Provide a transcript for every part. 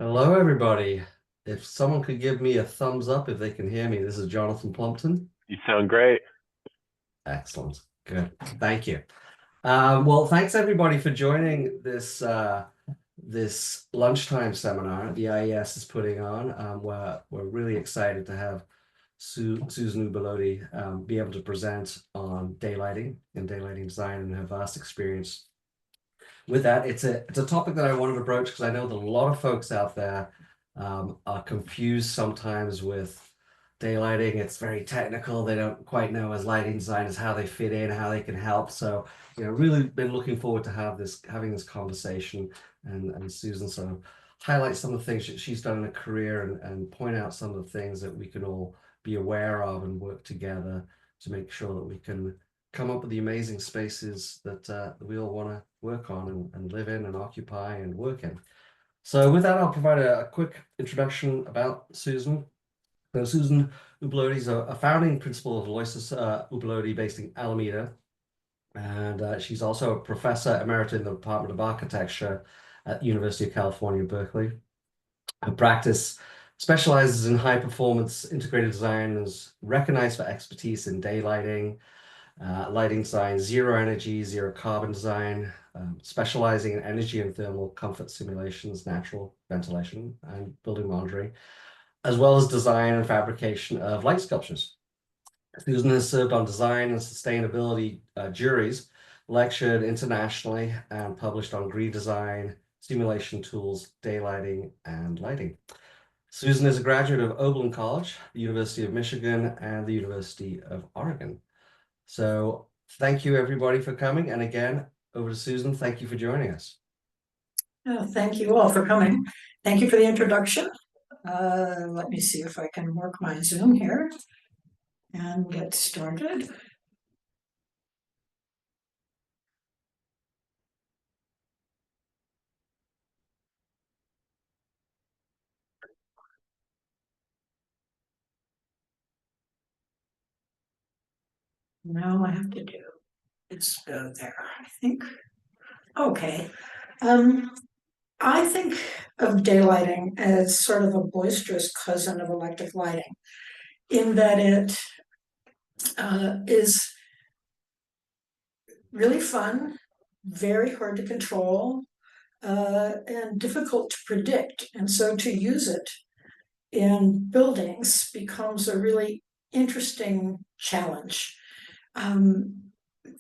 Hello, everybody. If someone could give me a thumbs up if they can hear me, this is Jonathan Plumpton. You sound great. Excellent. Good. Thank you. Well, thanks everybody for joining this lunchtime seminar the IES is putting on. We're really excited to have Susan Ubbelohde be able to present on daylighting and daylighting design and her vast experience with that. It's a topic that I wanted to broach because I know that a lot of folks out there are confused sometimes with daylighting. It's very technical. They don't quite know as lighting designers how they fit in, how they can help. So, really been looking forward to having this conversation and Susan sort of highlight some of the things that she's done in her career and point out some of the things that we can all be aware of and work together to make sure that we can come up with the amazing spaces that we all want to work on and live in and occupy and work in. So with that, I'll provide a quick introduction about Susan. So Susan Ubbelohde is a founding principal of Lois's Ubbelohde based in Alameda. And she's also a professor emerita in the Department of Architecture at the University of California, Berkeley. Her practice specializes in high performance integrated design and is recognized for expertise in daylighting, lighting design, zero energy, zero carbon design, specializing in energy and thermal comfort simulations, natural ventilation, and building monitoring, as well as design and fabrication of light sculptures. Susan has served on design and sustainability juries, lectured internationally, and published on green design, simulation tools, daylighting, and lighting. Susan is a graduate of Oberlin College, the University of Michigan, and the University of Oregon. So thank you everybody for coming. And again, over to Susan. Thank you for joining us. Oh, thank you all for coming. Thank you for the introduction. Let me see if I can work my Zoom here and get started. Now I have to do is go there, I think. Okay. I think of daylighting as sort of a boisterous cousin of electric lighting, in that it is really fun, very hard to control, and difficult to predict. And so to use it in buildings becomes a really interesting challenge.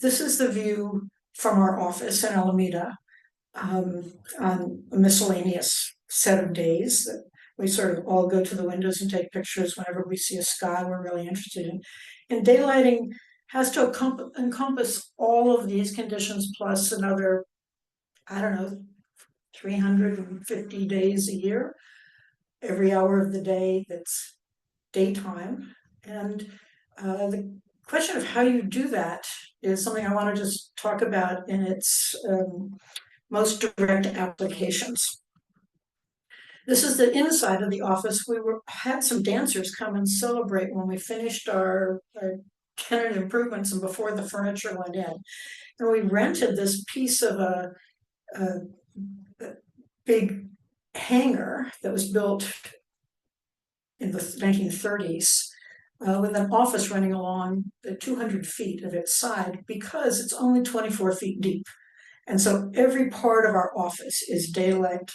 This is the view from our office in Alameda on a miscellaneous set of days that we sort of all go to the windows and take pictures whenever we see a sky we're really interested in. And daylighting has to encompass all of these conditions plus another, I don't know, 350 days a year, every hour of the day that's daytime. And the question of how you do that is something I want to just talk about in its most direct applications. This is the inside of the office. Had some dancers come and celebrate when we finished our tenant improvements and before the furniture went in. And we rented this piece of a big hangar that was built in the 1930s with an office running along the 200 feet of its side because it's only 24 feet deep. And so every part of our office is daylight,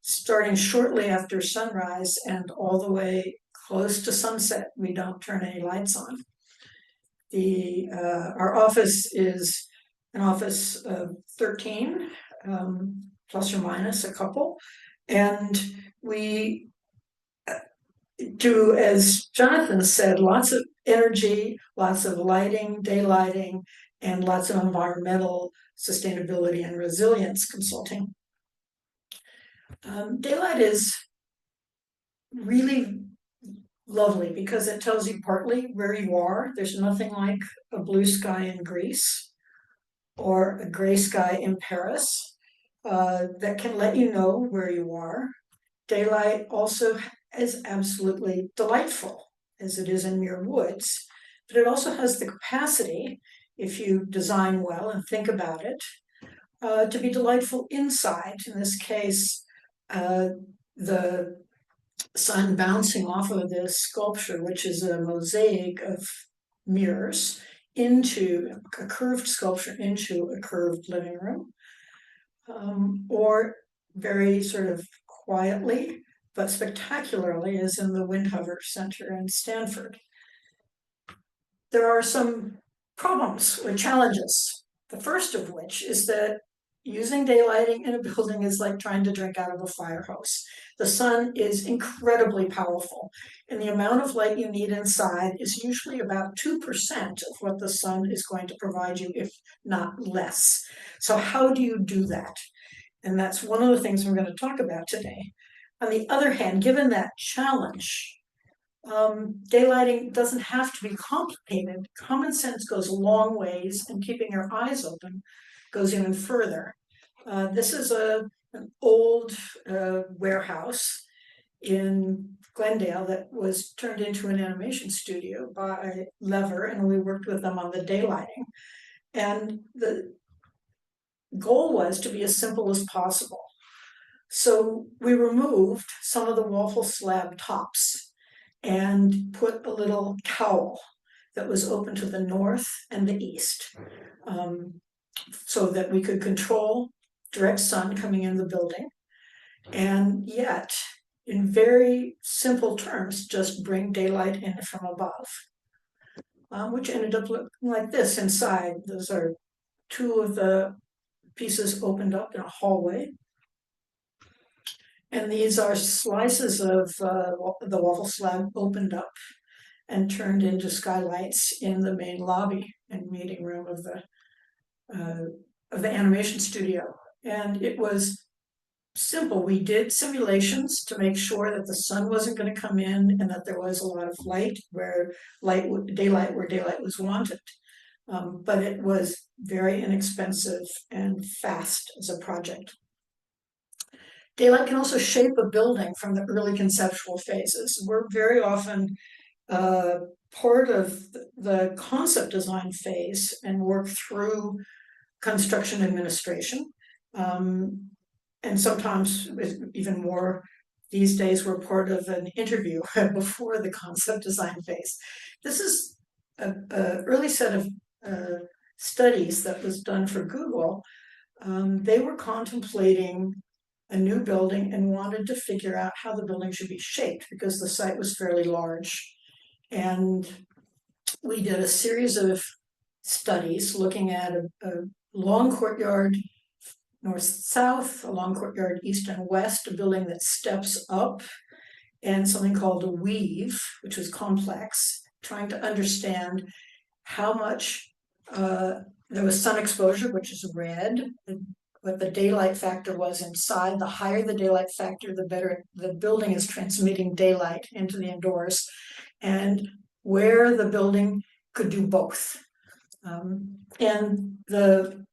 starting shortly after sunrise and all the way close to sunset. We don't turn any lights on. Our office is an office of 13, plus or minus a couple. And we do, as Jonathan said, lots of energy, lots of lighting, daylighting, and lots of environmental sustainability and resilience consulting. Daylight is really lovely because it tells you partly where you are. There's nothing like a blue sky in Greece or a gray sky in Paris that can let you know where you are. Daylight also is absolutely delightful, as it is in Muir Woods, but it also has the capacity, if you design well and think about it, to be delightful inside. In this case, the sun bouncing off of this sculpture, which is a mosaic of mirrors, into a curved sculpture into a curved living room, or very sort of quietly but spectacularly as in the Windhover Center in Stanford. There are some problems or challenges. The first of which is that using daylighting in a building is like trying to drink out of a fire hose. The sun is incredibly powerful, and the amount of light you need inside is usually about 2% of what the sun is going to provide you, if not less. So how do you do that? And that's one of the things we're going to talk about today. On the other hand, given that challenge, daylighting doesn't have to be complicated. Common sense goes a long ways, and keeping your eyes open goes even further. This is an old warehouse in Glendale that was turned into an animation studio by Lever, and we worked with them on the daylighting. And the goal was to be as simple as possible. So we removed some of the waffle slab tops and put a little cowl that was open to the north and the east, so that we could control direct sun coming in the building, and yet, in very simple terms, just bring daylight in from above, which ended up looking like this inside. Those are two of the pieces opened up in a hallway. And these are slices of the waffle slab opened up and turned into skylights in the main lobby and meeting room of the animation studio. And it was simple. We did simulations to make sure that the sun wasn't going to come in and that there was a lot of light where daylight was wanted. But it was very inexpensive and fast as a project. Daylight can also shape a building from the early conceptual phases. We're very often part of the concept design phase and work through construction administration. And sometimes even more these days, we're part of an interview before the concept design phase. This is an early set of studies that was done for Google. They were contemplating a new building and wanted to figure out how the building should be shaped because the site was fairly large. And we did a series of studies looking at a long courtyard north-south, a long courtyard east and west, a building that steps up, and something called a weave, which was complex, trying to understand how much there was sun exposure, which is red, what the daylight factor was inside. The higher the daylight factor, the better the building is transmitting daylight into the indoors, and where the building could do both. And the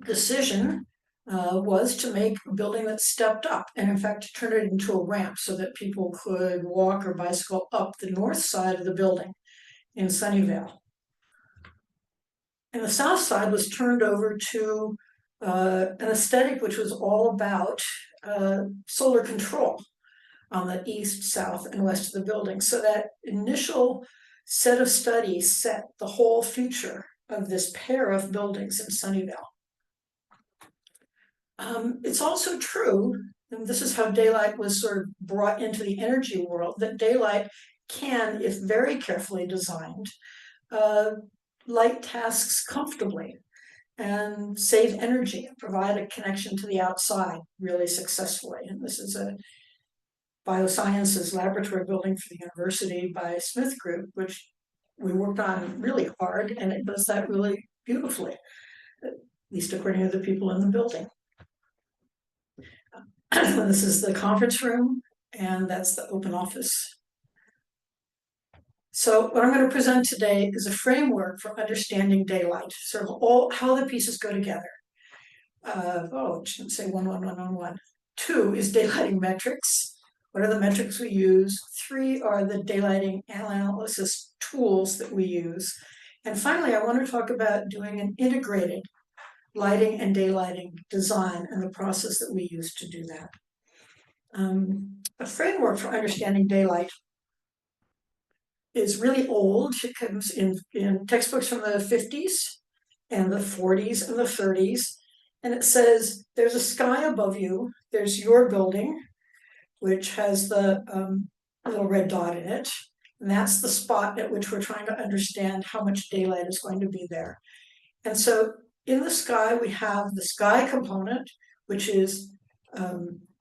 decision was to make a building that stepped up, and in fact to turn it into a ramp so that people could walk or bicycle up the north side of the building in Sunnyvale. And the south side was turned over to an aesthetic which was all about solar control on the east, south, and west of the building. So that initial set of studies set the whole future of this pair of buildings in Sunnyvale. It's also true, and this is how daylight was sort of brought into the energy world, that daylight can, if very carefully designed, light tasks comfortably and save energy and provide a connection to the outside really successfully. And this is a biosciences laboratory building for the university by Smith Group, which we worked on really hard, and it does that really beautifully, at least according to the people in the building. This is the conference room, and that's the open office. So what I'm going to present today is a framework for understanding daylight, sort of all how the pieces go together. It shouldn't say 1, 1, 1, 1, 1. 2 is daylighting metrics. What are the metrics we use? 3 are the daylighting analysis tools that we use. And finally, I want to talk about doing an integrated lighting and daylighting design and the process that we use to do that. A framework for understanding daylight is really old. It comes in textbooks from the 50s and the 40s and the 30s. And it says there's a sky above you, there's your building, which has the little red dot in it. And that's the spot at which we're trying to understand how much daylight is going to be there. And so in the sky, we have the sky component, which is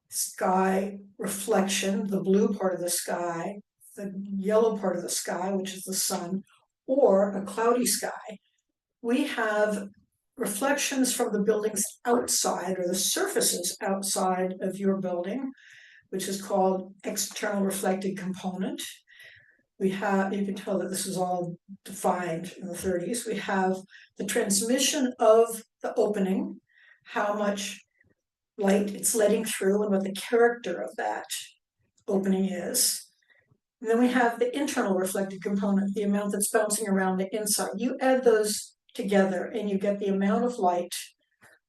sky reflection, the blue part of the sky, the yellow part of the sky, which is the sun, or a cloudy sky. We have reflections from the buildings outside, or the surfaces outside of your building, which is called external reflected component. We have, you can tell that this is all defined in the 30s. We have the transmission of the opening, how much light it's letting through and what the character of that opening is. And then we have the internal reflected component, the amount that's bouncing around the inside. You add those together and you get the amount of light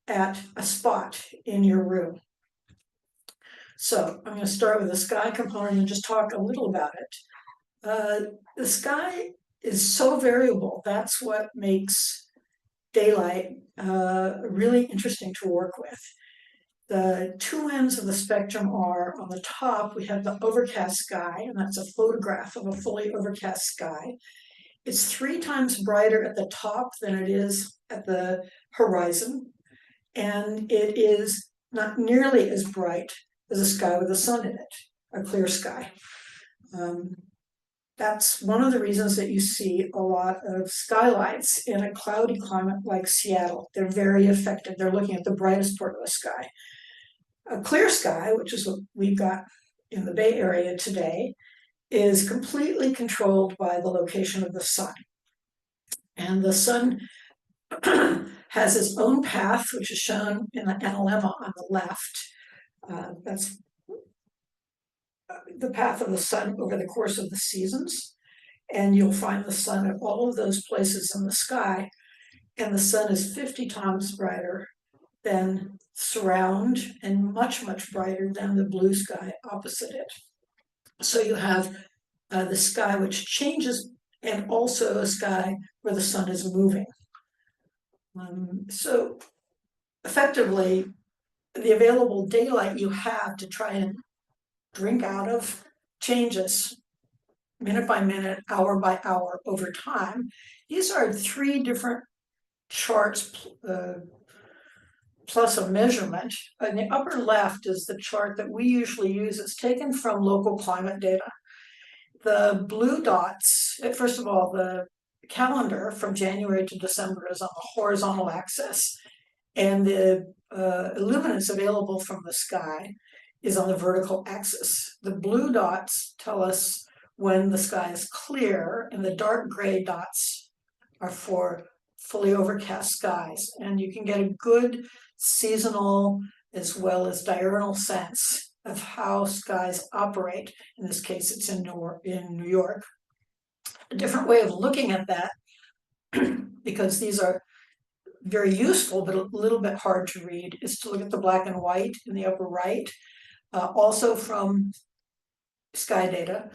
at a spot in your room. So I'm going to start with the sky component and just talk a little about it. The sky is so variable. That's what makes daylight really interesting to work with. The two ends of the spectrum are, on the top, we have the overcast sky, and that's a photograph of a fully overcast sky. It's 3 times brighter at the top than it is at the horizon, and it is not nearly as bright as a sky with the sun in it, a clear sky. That's one of the reasons that you see a lot of skylights in a cloudy climate like Seattle. They're very effective. They're looking at the brightest part of the sky. A clear sky, which is what we've got in the Bay Area today, is completely controlled by the location of the sun. And the sun has its own path, which is shown in the analemma on the left. That's the path of the sun over the course of the seasons. And you'll find the sun at all of those places in the sky. And the sun is 50 times brighter than surround and much, much brighter than the blue sky opposite it. So you have the sky which changes and also a sky where the sun is moving. So effectively, the available daylight you have to try and drink out of changes minute by minute, hour by hour over time. These are 3 different charts plus a measurement. In the upper left is the chart that we usually use. It's taken from local climate data. The blue dots, first of all, the calendar from January to December is on the horizontal axis, and the illuminance available from the sky is on the vertical axis. The blue dots tell us when the sky is clear, and the dark gray dots are for fully overcast skies. And you can get a good seasonal as well as diurnal sense of how skies operate. In this case, it's in New York. A different way of looking at that, because these are very useful but a little bit hard to read, is to look at the black and white in the upper right, also from sky data,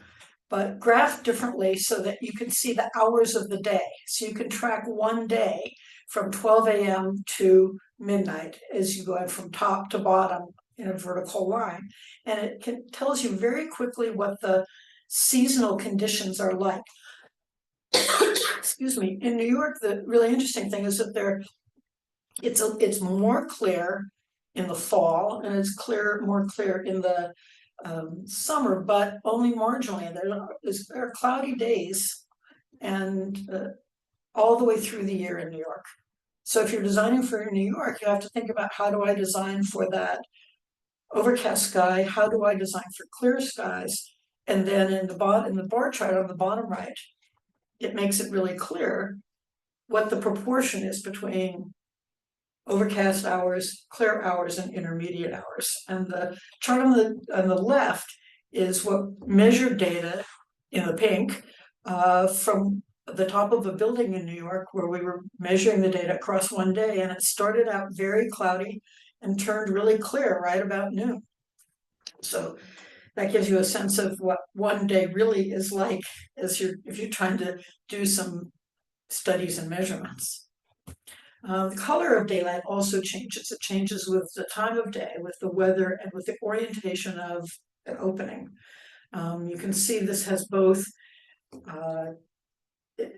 but graphed differently so that you can see the hours of the day. So you can track one day from 12 a.m. to midnight as you go from top to bottom in a vertical line. And it tells you very quickly what the seasonal conditions are like. Excuse me. In New York, the really interesting thing is that it's more clear in the fall, and it's more clear in the summer, but only marginally. There are cloudy days and all the way through the year in New York. So if you're designing for New York, you have to think about, how do I design for that overcast sky? How do I design for clear skies? And then in the bar chart on the bottom right, it makes it really clear what the proportion is between overcast hours, clear hours, and intermediate hours. And the chart on the left is what measured data in the pink from the top of a building in New York, where we were measuring the data across one day, and it started out very cloudy and turned really clear right about noon. So that gives you a sense of what one day really is like if you're trying to do some studies and measurements. The color of daylight also changes. It changes with the time of day, with the weather, and with the orientation of an opening. You can see this has both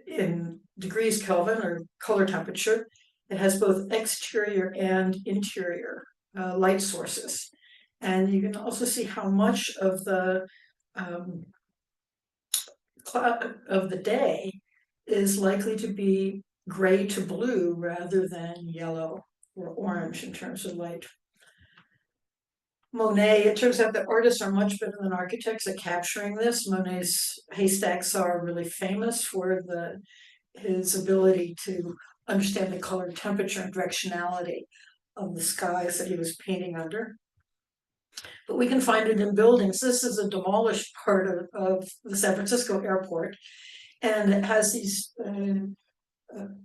in degrees Kelvin or color temperature. It has both exterior and interior light sources. And you can also see how much of the day is likely to be gray to blue rather than yellow or orange in terms of light. Monet, it turns out that artists are much better than architects at capturing this. Monet's haystacks are really famous for his ability to understand the color, temperature, and directionality of the skies that he was painting under. But we can find it in buildings. This is a demolished part of the San Francisco airport, and it has these, in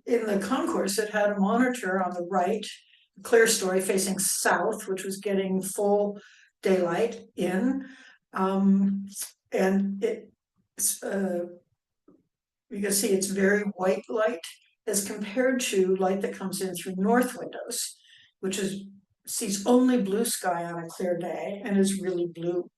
the concourse, it had a monitor on the right, a clear story facing south, which was getting full daylight in. And you can see it's very white light as compared to light that comes in through north windows, which sees only blue sky on a clear day and is really blue.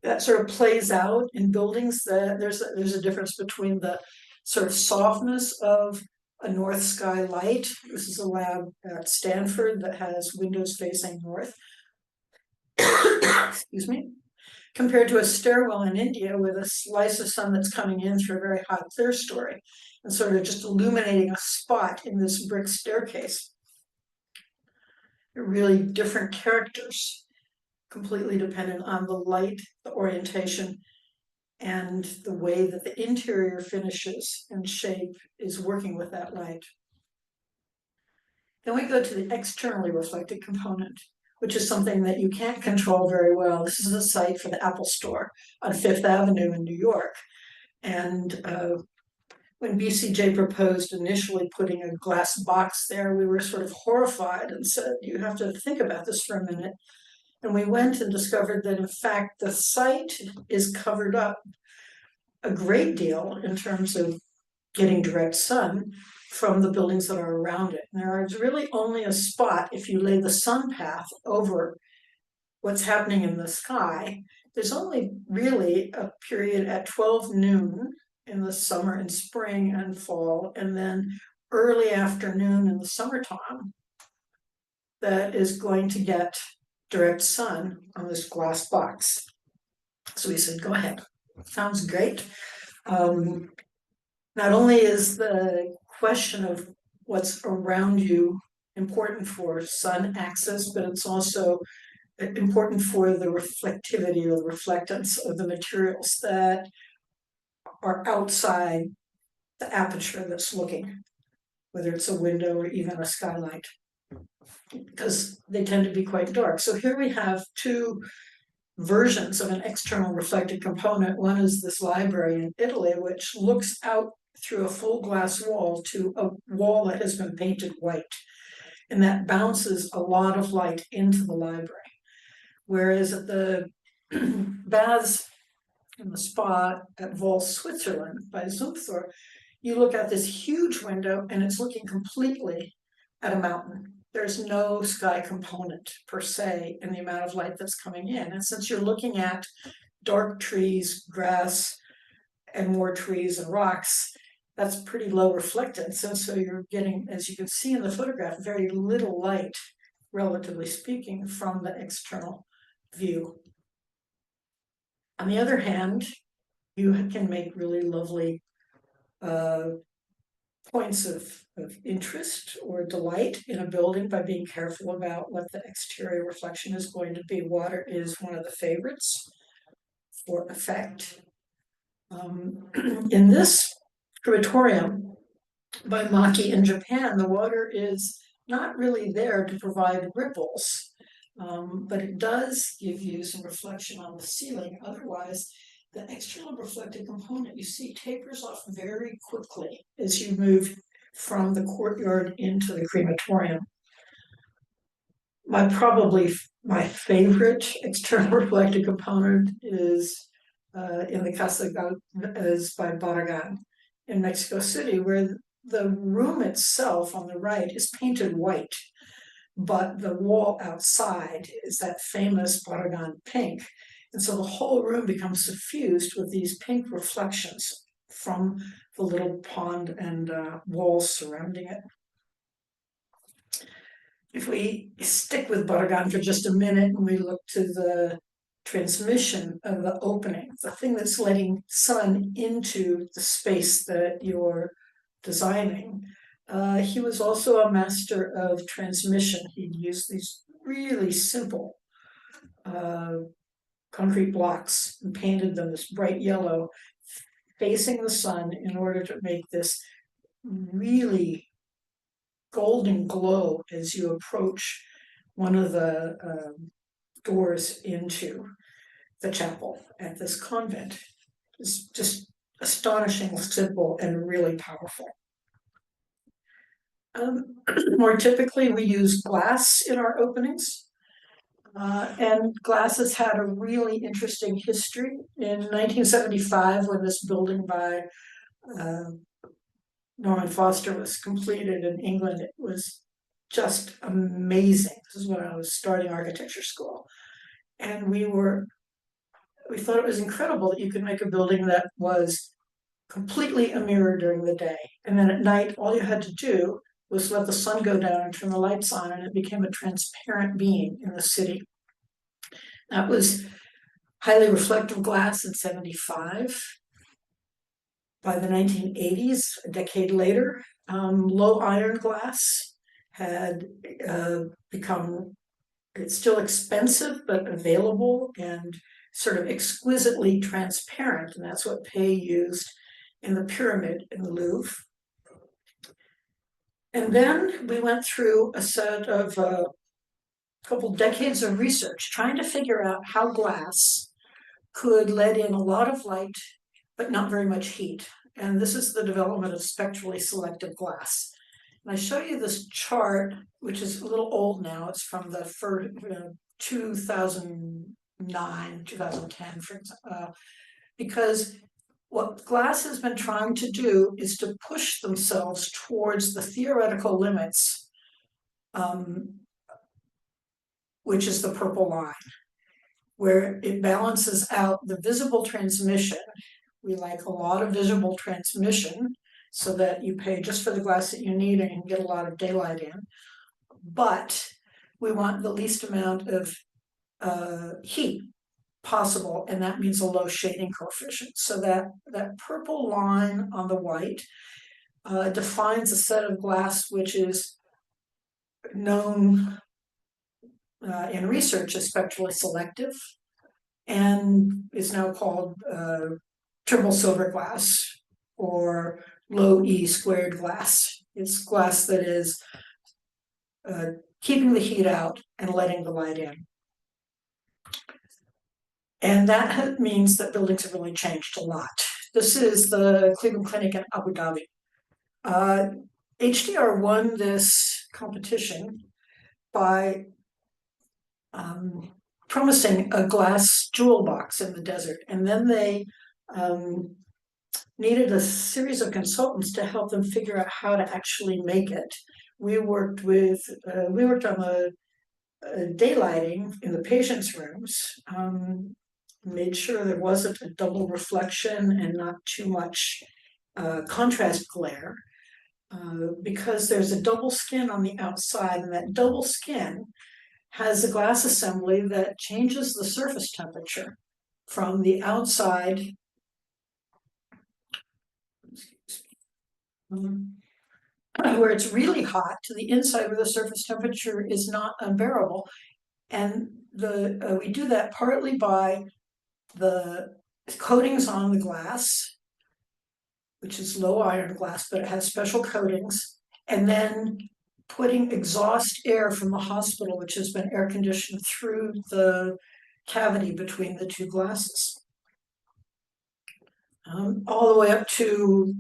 That sort of plays out in buildings. There's a difference between the sort of softness of a north sky light. This is a lab at Stanford that has windows facing north. Excuse me. Compared to a stairwell in India with a slice of sun that's coming in through a very hot clear story and sort of just illuminating a spot in this brick staircase. They're really different characters, completely dependent on the light, the orientation, and the way that the interior finishes and shape is working with that light. Then we go to the externally reflected component, which is something that you can't control very well. This is a site for the Apple Store on Fifth Avenue in New York. And when BCJ proposed initially putting a glass box there, we were sort of horrified and said, you have to think about this for a minute. And we went and discovered that, in fact, the site is covered up a great deal in terms of getting direct sun from the buildings that are around it. And there is really only a spot, if you lay the sun path over what's happening in the sky, there's only really a period at 12 noon in the summer and spring and fall, and then early afternoon in the summertime that is going to get direct sun on this glass box. So we said, go ahead. Sounds great. Not only is the question of what's around you important for sun access, but it's also important for the reflectivity or the reflectance of the materials that are outside the aperture that's looking, whether it's a window or even a skylight, because they tend to be quite dark. So here we have two versions of an external reflected component. One is this library in Italy, which looks out through a full glass wall to a wall that has been painted white. And that bounces a lot of light into the library. Whereas at the baths in the spa at Vals, Switzerland by Zumthor, you look at this huge window and it's looking completely at a mountain. There's no sky component per se in the amount of light that's coming in. And since you're looking at dark trees, grass, and more trees and rocks, that's pretty low reflectance. And so you're getting, as you can see in the photograph, very little light, relatively speaking, from the external view. On the other hand, you can make really lovely points of interest or delight in a building by being careful about what the exterior reflection is going to be. Water is one of the favorites for effect. In this crematorium by Maki in Japan, the water is not really there to provide ripples, but it does give you some reflection on the ceiling. Otherwise, the external reflected component you see tapers off very quickly as you move from the courtyard into the crematorium. my favorite external reflective component is in the Casa is by Barragan in Mexico City, where the room itself on the right is painted white, but the wall outside is that famous Barragan pink. And so the whole room becomes suffused with these pink reflections from the little pond and walls surrounding it. If we stick with Barragan for just a minute and we look to the transmission of the opening, the thing that's letting sun into the space that you're designing, he was also a master of transmission. He'd use these really simple concrete blocks and painted them this bright yellow facing the sun in order to make this really golden glow as you approach one of the doors into the chapel at this convent. It's just astonishingly simple and really powerful. More typically, we use glass in our openings. And glass has had a really interesting history. In 1975, when this building by Norman Foster was completed in England, it was just amazing. This is when I was starting architecture school. And we thought it was incredible that you could make a building that was completely a mirror during the day. And then at night, all you had to do was let the sun go down and turn the lights on, and it became a transparent being in the city. That was highly reflective glass in 75. By the 1980s, a decade later, low iron glass had become, it's still expensive, but available and sort of exquisitely transparent. And that's what Pei used in the pyramid in the Louvre. And then we went through a set of a couple decades of research trying to figure out how glass could let in a lot of light, but not very much heat. And this is the development of spectrally selective glass. And I show you this chart, which is a little old now. It's from the 2009, 2010, for example, because what glass has been trying to do is to push themselves towards the theoretical limits, which is the purple line, where it balances out the visible transmission. We like a lot of visible transmission so that you pay just for the glass that you need and you can get a lot of daylight in. But we want the least amount of heat possible, and that means a low shading coefficient. So that purple line on the white defines a set of glass which is known in research as spectrally selective and is now called triple silver glass or low E squared glass. It's glass that is keeping the heat out and letting the light in. And that means that buildings have really changed a lot. This is the Cleveland Clinic in Abu Dhabi. HDR won this competition by promising a glass jewel box in the desert. And then they needed a series of consultants to help them figure out how to actually make it. We worked on the daylighting in the patients' rooms, made sure there wasn't a double reflection and not too much contrast glare, because there's a double skin on the outside, and that double skin has a glass assembly that changes the surface temperature from the outside where it's really hot to the inside where the surface temperature is not unbearable. And we do that partly by the coatings on the glass, which is low iron glass, but it has special coatings, and then putting exhaust air from the hospital, which has been air conditioned through the cavity between the two glasses. All the way up to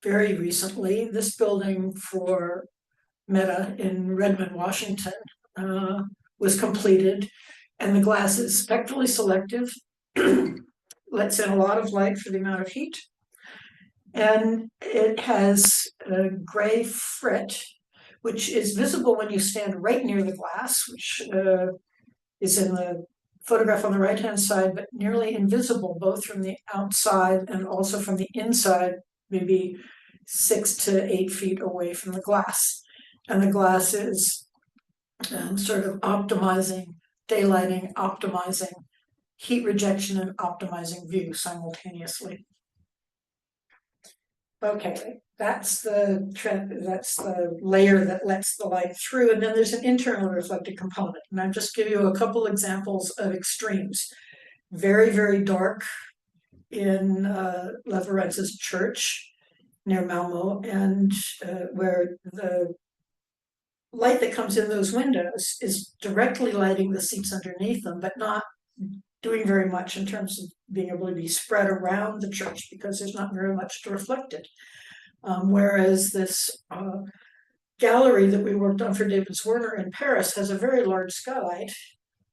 very recently, this building for Meta in Redmond, Washington, was completed, and the glass is spectrally selective, lets in a lot of light for the amount of heat, and it has a gray frit, which is visible when you stand right near the glass, which is in the photograph on the right-hand side, but nearly invisible both from the outside and also from the inside, maybe 6 to 8 feet away from the glass. And the glass is sort of optimizing daylighting, optimizing heat rejection, and optimizing view simultaneously. Okay, that's the layer that lets the light through, and then there's an internal reflected component. And I'll just give you a couple examples of extremes. Very, very dark in Leverentz's church near Malmo, and where the light that comes in those windows is directly lighting the seats underneath them, but not doing very much in terms of being able to be spread around the church because there's not very much to reflect it. Whereas this gallery that we worked on for David Zwirner in Paris has a very large skylight,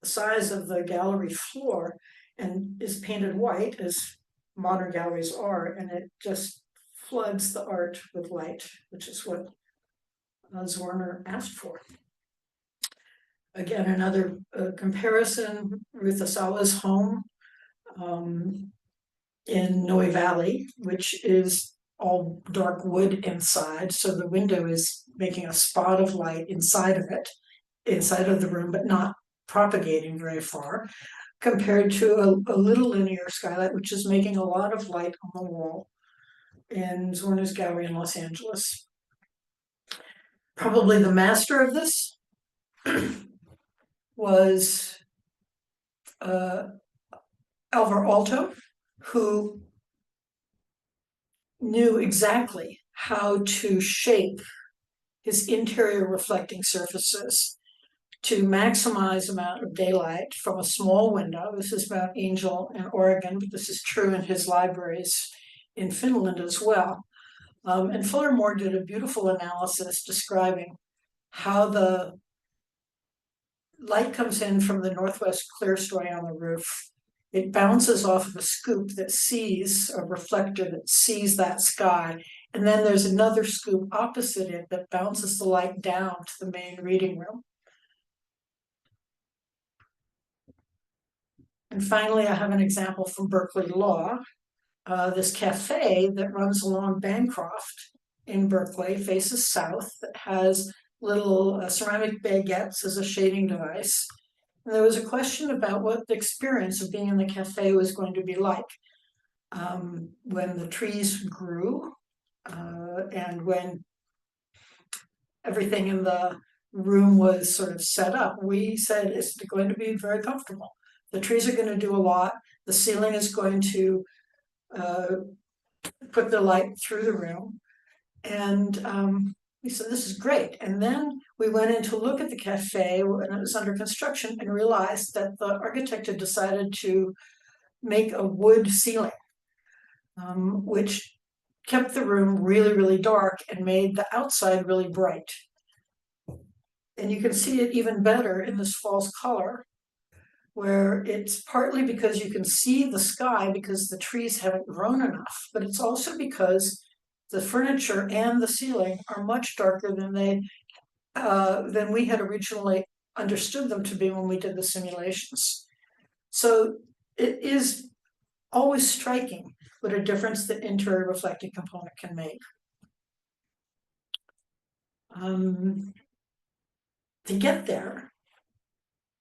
the size of the gallery floor, and is painted white, as modern galleries are, and it just floods the art with light, which is what Zwirner asked for. Again, another comparison, Ruth Asawa's home in Noe Valley, which is all dark wood inside, so the window is making a spot of light inside of it, inside of the room, but not propagating very far, compared to a little linear skylight, which is making a lot of light on the wall in Zwirner's gallery in Los Angeles. Probably the master of this was Alvar Aalto, who knew exactly how to shape his interior reflecting surfaces to maximize amount of daylight from a small window. This is Mount Angel in Oregon, but this is true in his libraries in Finland as well. And Fullermore did a beautiful analysis describing how the light comes in from the northwest clerestory on the roof. It bounces off of a scoop that sees a reflector that sees that sky. And then there's another scoop opposite it that bounces the light down to the main reading room. And finally, I have an example from Berkeley Law. This cafe that runs along Bancroft in Berkeley faces south, that has little ceramic baguettes as a shading device. And there was a question about what the experience of being in the cafe was going to be like. When the trees grew and when everything in the room was sort of set up, we said it's going to be very comfortable. The trees are going to do a lot. The ceiling is going to put the light through the room. And we said, this is great. And then we went in to look at the cafe, and it was under construction, and realized that the architect had decided to make a wood ceiling, which kept the room really, really dark and made the outside really bright. And you can see it even better in this false color, where it's partly because you can see the sky because the trees haven't grown enough, but it's also because the furniture and the ceiling are much darker than we had originally understood them to be when we did the simulations. So it is always striking what a difference the interior reflecting component can make. To get there,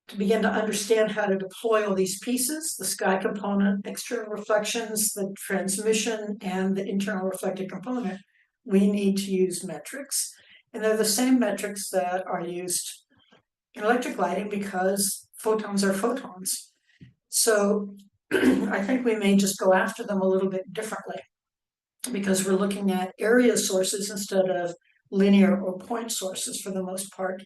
to begin to understand how to deploy all these pieces, the sky component, external reflections, the transmission, and the internal reflected component, we need to use metrics. And they're the same metrics that are used in electric lighting because photons are photons. So I think we may just go after them a little bit differently because we're looking at area sources instead of linear or point sources for the most part.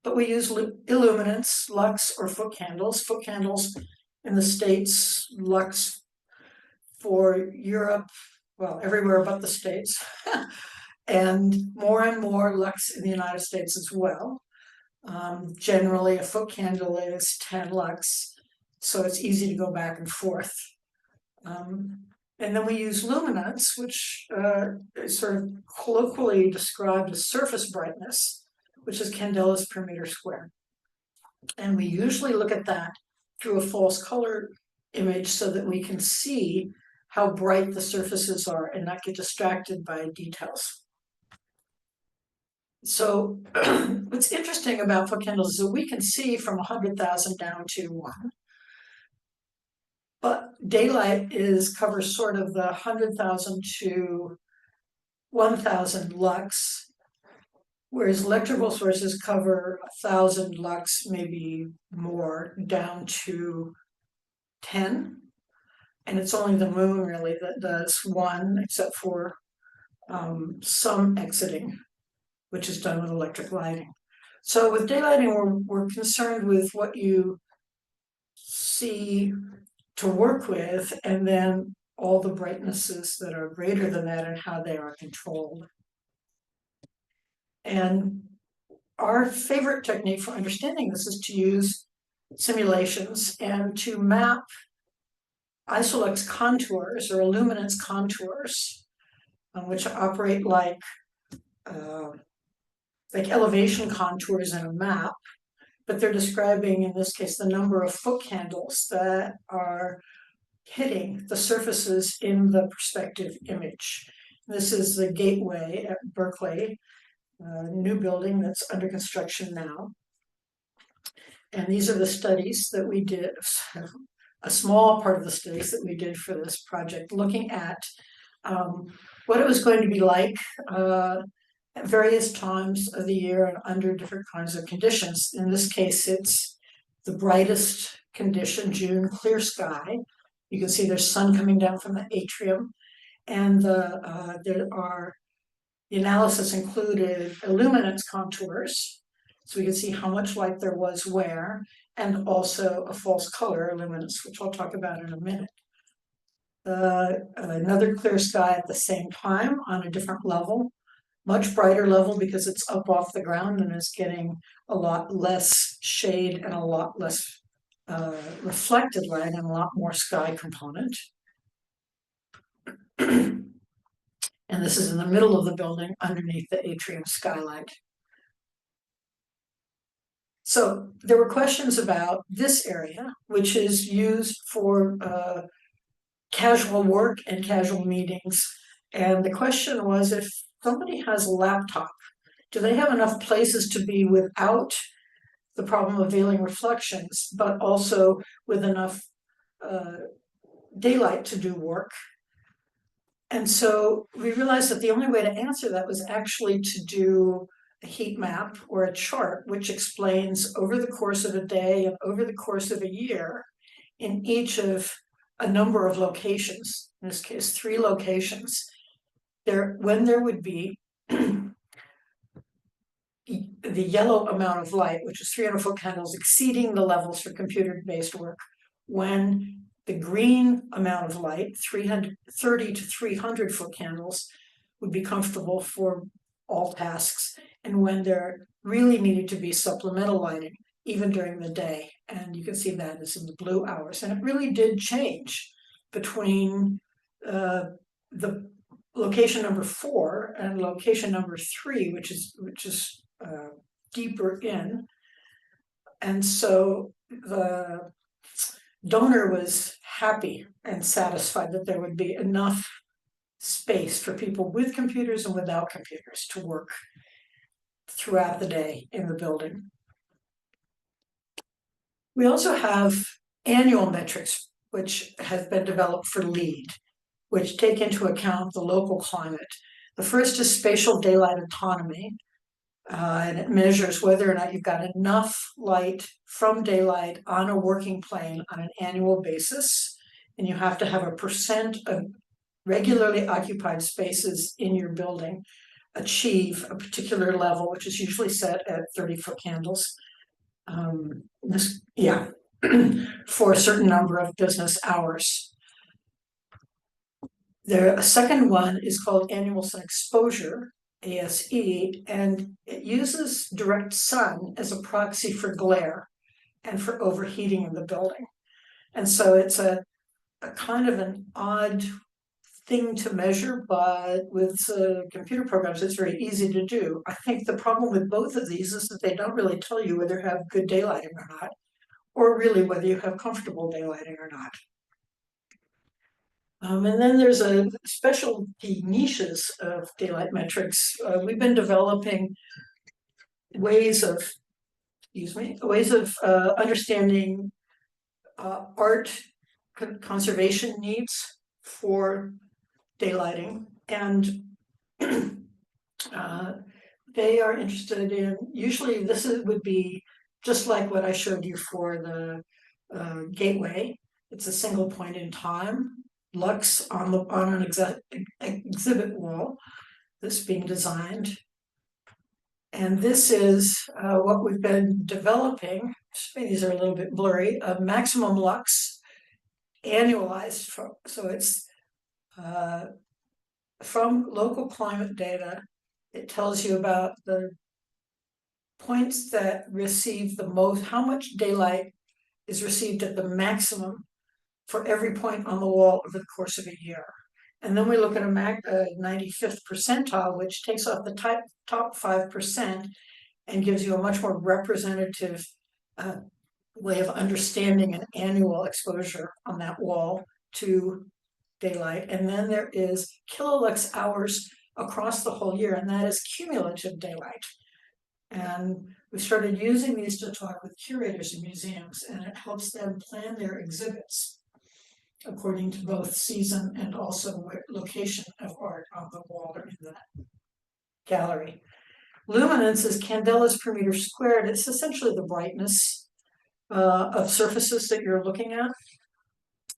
But we use illuminants, lux, or foot candles. Foot candles in the States, lux for Europe, well, everywhere but the States, and more lux in the United States as well. Generally, a foot candle is 10 lux, so it's easy to go back and forth. And then we use luminance, which is sort of colloquially described as surface brightness, which is candelas per meter square. And we usually look at that through a false color image so that we can see how bright the surfaces are and not get distracted by details. So what's interesting about foot candles is that we can see from 100,000 down to 1. But daylight covers sort of the 100,000 to 1,000 lux, whereas electrical sources cover 1,000 lux, maybe more, down to 10. And it's only the moon really that does 1, except for some exiting, which is done with electric lighting. So with daylighting, we're concerned with what you see to work with, and then all the brightnesses that are greater than that and how they are controlled. And our favorite technique for understanding this is to use simulations and to map isolux contours or illuminance contours, which operate like elevation contours in a map, but they're describing, in this case, the number of foot candles that are hitting the surfaces in the perspective image. This is the gateway at Berkeley, new building that's under construction now. And these are the studies that we did, a small part of the studies that we did for this project, looking at what it was going to be like at various times of the year and under different kinds of conditions. In this case, it's the brightest condition, June, clear sky. You can see there's sun coming down from the atrium, and the analysis included illuminance contours, so we can see how much light there was where, and also a false color illuminance, which I'll talk about in a minute. Another clear sky at the same time on a different level, much brighter level because it's up off the ground and it's getting a lot less shade and a lot less reflected light and a lot more sky component. And this is in the middle of the building underneath the atrium skylight. So there were questions about this area, which is used for casual work and casual meetings. And the question was, if somebody has a laptop, do they have enough places to be without the problem of veiling reflections, but also with enough daylight to do work? And so we realized that the only way to answer that was actually to do a heat map or a chart, which explains over the course of a day and over the course of a year in each of a number of locations, in this case, 3 locations, when there would be the yellow amount of light, which is 300 foot candles, exceeding the levels for computer-based work, when the green amount of light, 330 to 300 foot candles, would be comfortable for all tasks, and when there really needed to be supplemental lighting, even during the day. And you can see that is in the blue hours. And it really did change between the location number 4 and location number 3, which is deeper in. And so the donor was happy and satisfied that there would be enough space for people with computers and without computers to work throughout the day in the building. We also have annual metrics, which have been developed for LEED, which take into account the local climate. The first is spatial daylight autonomy, and it measures whether or not you've got enough light from daylight on a working plane on an annual basis, and you have to have a percent of regularly occupied spaces in your building achieve a particular level, which is usually set at 30 foot candles. For a certain number of business hours. A second one is called annual sun exposure, ASE, and it uses direct sun as a proxy for glare and for overheating in the building. And so it's a kind of an odd thing to measure, but with computer programs, it's very easy to do. I think the problem with both of these is that they don't really tell you whether you have good daylighting or not, or really whether you have comfortable daylighting or not. And then there's a specialty niches of daylight metrics. We've been developing ways of, understanding art conservation needs for daylighting, and they are interested in, usually would be just like what I showed you for the gateway. It's a single point in time, lux on an exhibit wall that's being designed. And this is what we've been developing. These are a little bit blurry. A maximum lux annualized, so it's from local climate data. It tells you about the points that receive the most, how much daylight is received at the maximum for every point on the wall over the course of a year. And then we look at a 95th percentile, which takes off the top 5% and gives you a much more representative way of understanding an annual exposure on that wall to daylight. And then there is kilolux hours across the whole year, and that is cumulative daylight. And we started using these to talk with curators in museums, and it helps them plan their exhibits according to both season and also location of art on the wall or in the gallery. Luminance is candelas per meter squared. It's essentially the brightness of surfaces that you're looking at,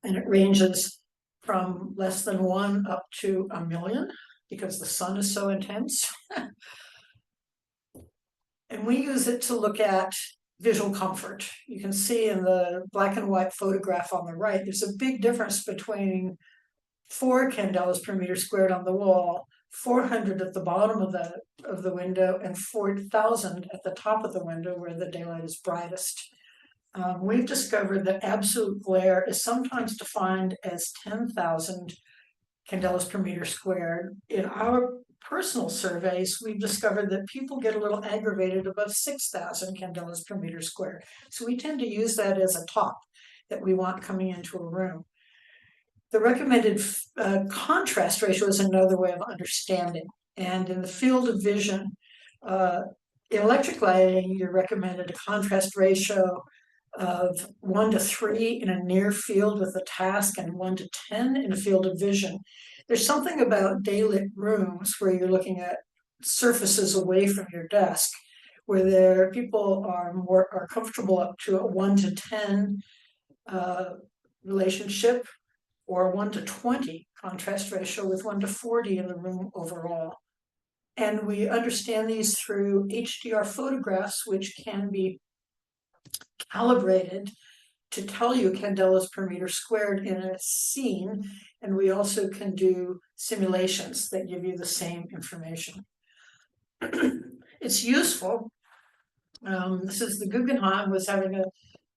and it ranges from less than 1 up to 1 million because the sun is so intense. And we use it to look at visual comfort. You can see in the black and white photograph on the right, there's a big difference between 4 candelas per meter squared on the wall, 400 at the bottom of the window, and 4,000 at the top of the window where the daylight is brightest. We've discovered that absolute glare is sometimes defined as 10,000 candelas per meter squared. In our personal surveys, we've discovered that people get a little aggravated above 6,000 candelas per meter squared. So we tend to use that as a top that we want coming into a room. The recommended contrast ratio is another way of understanding. And in the field of vision, in electric lighting, you're recommended a contrast ratio of 1 to 3 in a near field with a task and 1 to 10 in a field of vision. There's something about daylit rooms where you're looking at surfaces away from your desk, where people are comfortable up to a 1 to 10 relationship, or a 1 to 20 contrast ratio with 1 to 40 in the room overall. And we understand these through HDR photographs, which can be calibrated to tell you candelas per meter squared in a scene. And we also can do simulations that give you the same information. It's useful. This is the Guggenheim was having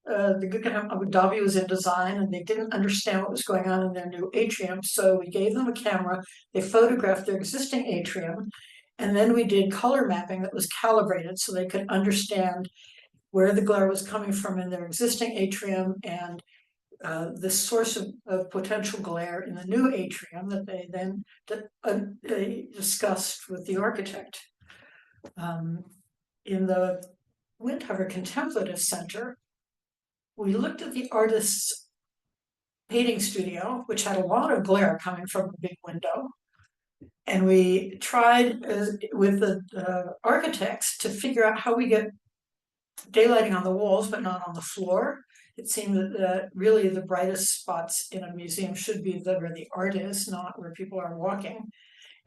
the Guggenheim Abu Dhabi was in design, and they didn't understand what was going on in their new atrium. So we gave them a camera, they photographed their existing atrium, and then we did color mapping that was calibrated so they could understand where the glare was coming from in their existing atrium and the source of potential glare in the new atrium that they then discussed with the architect. In the Windhover Contemplative Center, we looked at the artist's painting studio, which had a lot of glare coming from a big window. And we tried with the architects to figure out how we get daylighting on the walls, but not on the floor. It seemed that really the brightest spots in a museum should be where the art is, not where people are walking.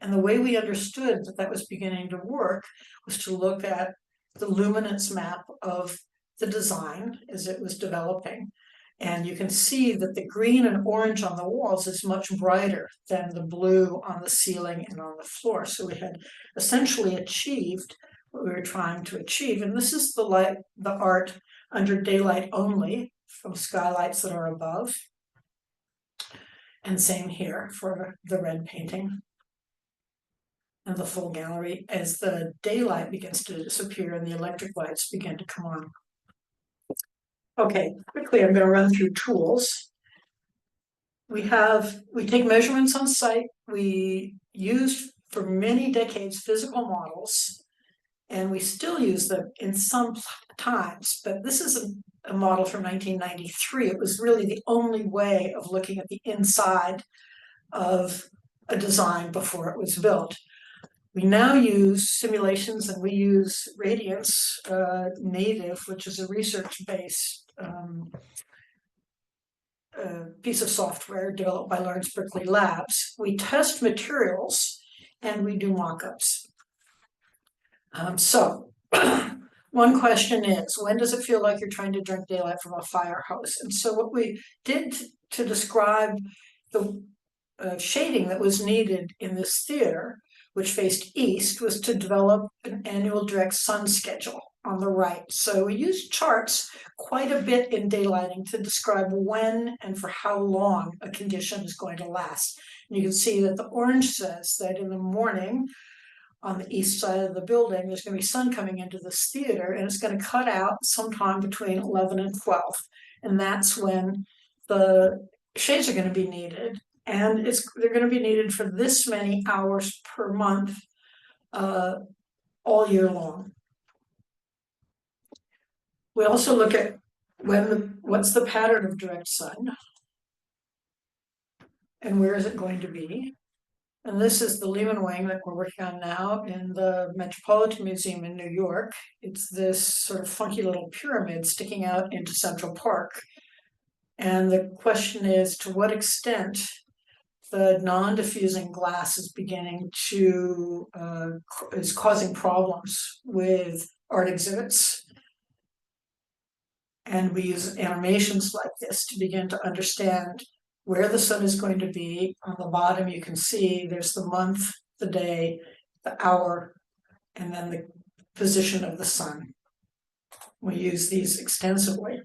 And the way we understood that that was beginning to work was to look at the luminance map of the design as it was developing. And you can see that the green and orange on the walls is much brighter than the blue on the ceiling and on the floor. So we had essentially achieved what we were trying to achieve. And this is the art under daylight only from skylights that are above. And same here for the red painting and the full gallery as the daylight begins to disappear and the electric lights begin to come on. Okay, quickly, I'm going to run through tools. We take measurements on site. We used for many decades physical models, and we still use them in some times, but this is a model from 1993. It was really the only way of looking at the inside of a design before it was built. We now use simulations, and we use Radiance Native, which is a research-based piece of software developed by Lawrence Berkeley Labs. We test materials and we do mock-ups. So one question is, when does it feel like you're trying to drink daylight from a fire hose? And so what we did to describe the shading that was needed in this theater, which faced east, was to develop an annual direct sun schedule on the right. So we used charts quite a bit in daylighting to describe when and for how long a condition is going to last. And you can see that the orange says that in the morning on the east side of the building, there's going to be sun coming into this theater, and it's going to cut out sometime between 11 and 12. And that's when the shades are going to be needed. And they're going to be needed for this many hours per month all year long. We also look at what's the pattern of direct sun and where is it going to be. And this is the Lehman wing that we're working on now in the Metropolitan Museum in New York. It's this sort of funky little pyramid sticking out into Central Park. And the question is, to what extent the non-diffusing glass is beginning to, is causing problems with art exhibits. And we use animations like this to begin to understand where the sun is going to be. On the bottom, you can see there's the month, the day, the hour, and then the position of the sun. We use these extensively.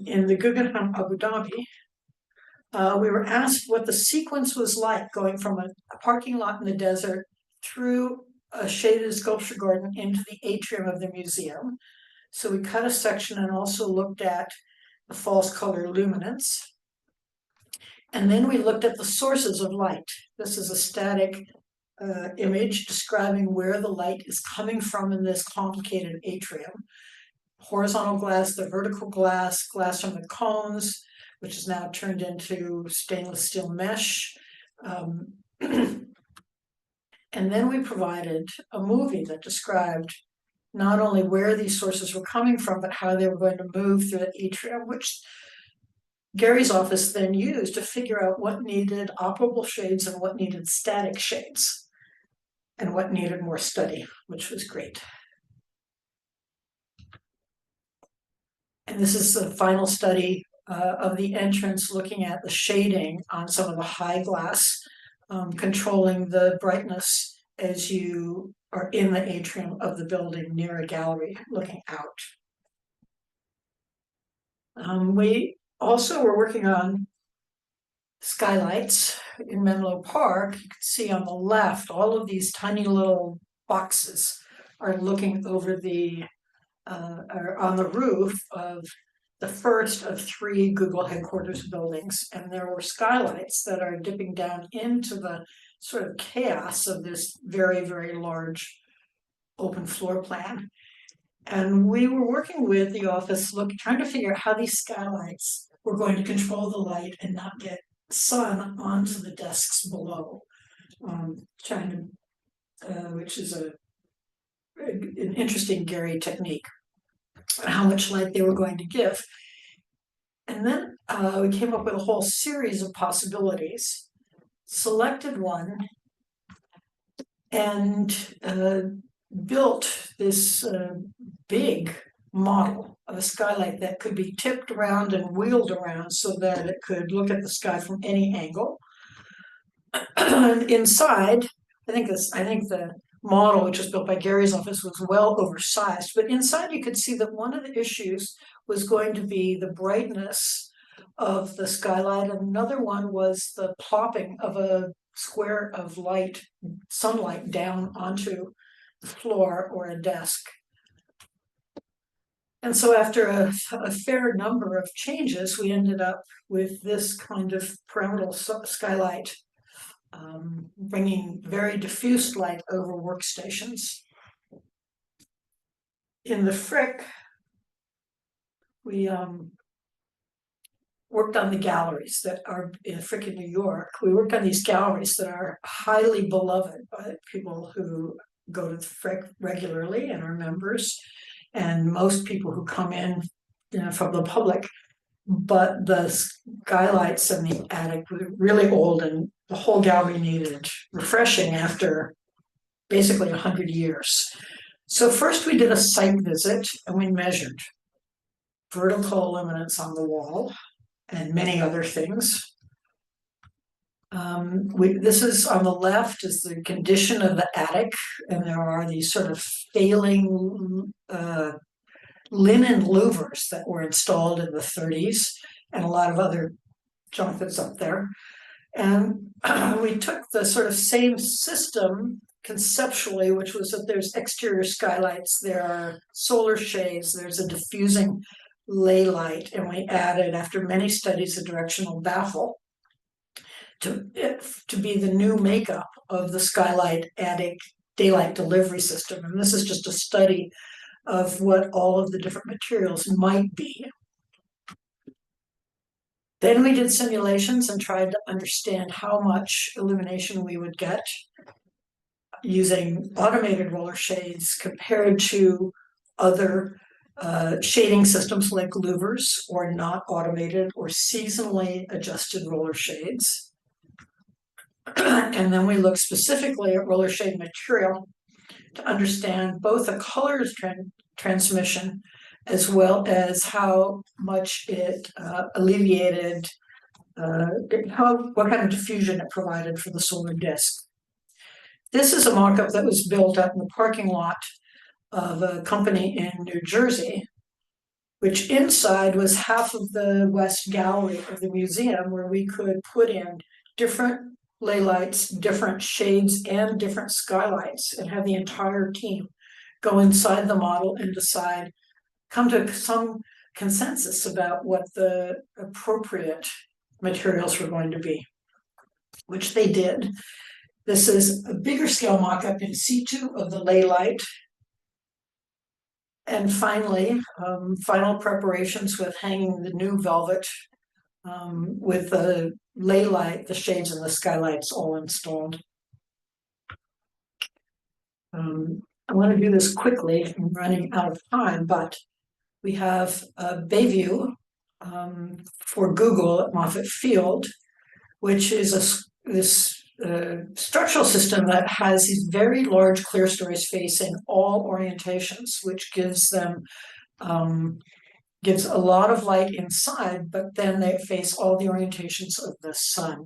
In the Guggenheim Abu Dhabi, we were asked what the sequence was like going from a parking lot in the desert through a shaded sculpture garden into the atrium of the museum. So we cut a section and also looked at the false color luminance. And then we looked at the sources of light. This is a static image describing where the light is coming from in this complicated atrium. Horizontal glass, the vertical glass, glass from the cones, which is now turned into stainless steel mesh. And then we provided a movie that described not only where these sources were coming from, but how they were going to move through the atrium, which Gary's office then used to figure out what needed operable shades and what needed static shades, and what needed more study, which was great. And this is the final study of the entrance, looking at the shading on some of the high glass, controlling the brightness as you are in the atrium of the building near a gallery looking out. We also were working on skylights in Menlo Park. You can see on the left, all of these tiny little boxes are looking over the, are on the roof of the first of 3 Google headquarters buildings. And there were skylights that are dipping down into the sort of chaos of this very, very large open floor plan. And we were working with the office, trying to figure out how these skylights were going to control the light and not get sun onto the desks below. Which is an interesting Gary technique, how much light they were going to give. And then we came up with a whole series of possibilities, selected one, and built this big model of a skylight that could be tipped around and wheeled around so that it could look at the sky from any angle. And inside, I think the model, which was built by Gary's office, was well oversized, but inside you could see that one of the issues was going to be the brightness of the skylight. Another one was the plopping of a square of sunlight down onto the floor or a desk. And so after a fair number of changes, we ended up with this kind of pyramidal skylight, bringing very diffuse light over workstations. In the Frick, we worked on the galleries that are in Frick in New York. We worked on these galleries that are highly beloved by people who go to the Frick regularly and are members, and most people who come in, from the public. But the skylights in the attic were really old, and the whole gallery needed refreshing after basically 100 years. So first we did a site visit and we measured vertical luminance on the wall and many other things. This is on the left is the condition of the attic, and there are these sort of failing linen louvers that were installed in the 30s and a lot of other junk that's up there. And we took the sort of same system conceptually, which was that there's exterior skylights, there are solar shades, there's a diffusing ley light, and we added, after many studies, a directional baffle to be the new makeup of the skylight attic daylight delivery system. And this is just a study of what all of the different materials might be. Then we did simulations and tried to understand how much illumination we would get using automated roller shades compared to other shading systems like louvers or not automated or seasonally adjusted roller shades. And then we looked specifically at roller shade material to understand both the colors transmission as well as how much it alleviated, what kind of diffusion it provided for the solar disk. This is a mock-up that was built out in the parking lot of a company in New Jersey, which inside was half of the West Gallery of the museum, where we could put in different ley lights, different shades, and different skylights, and have the entire team go inside the model and come to some consensus about what the appropriate materials were going to be, which they did. This is a bigger scale mock-up in situ of the ley light. And finally, final preparations with hanging the new velvet with the ley light, the shades, and the skylights all installed. I want to do this quickly. I'm running out of time, but we have a Bayview for Google at Moffett Field, which is this structural system that has these very large clerestories facing all orientations, which gives them gives a lot of light inside, but then they face all the orientations of the sun.